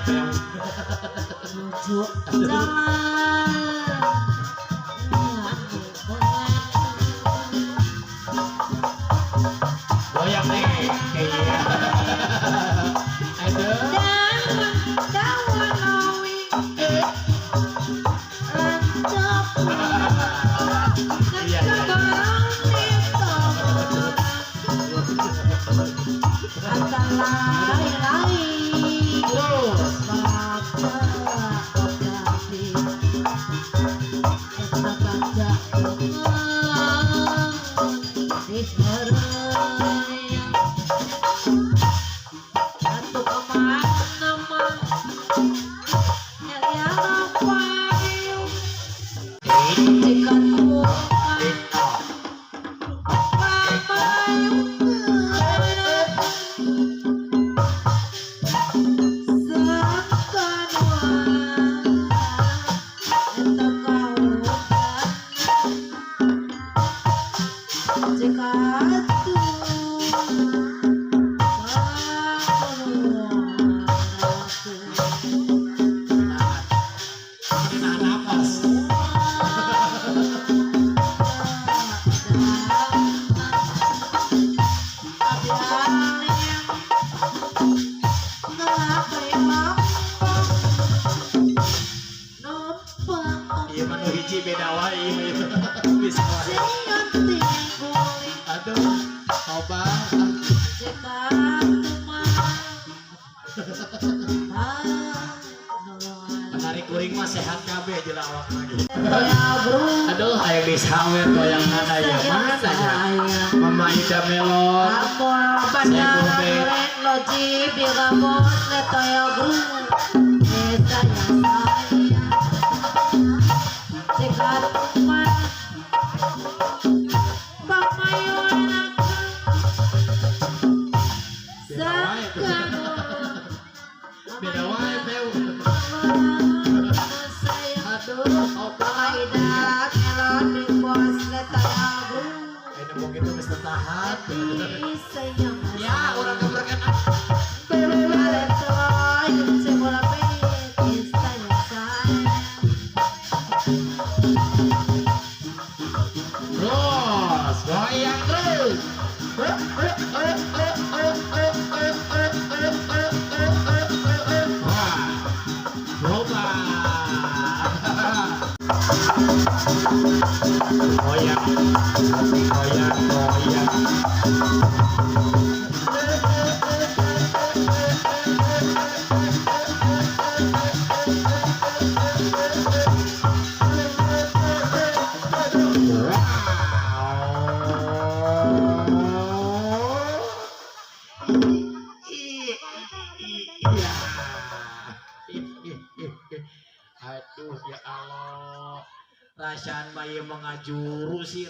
menuju jalan goyang nih iya aduh iya hiji beda wae bisa aduh coba menarik kuring mah sehat kabeh jeung awak lagi aduh aya geus hawe toyang mana ya mana ya Mama Ida Melon beda wae peu ini mungkin itu bisa tahan ya orang keberkan terus goyang terus goyang goyang goyang aduh ya Allah rasaan bayi mengajuru sih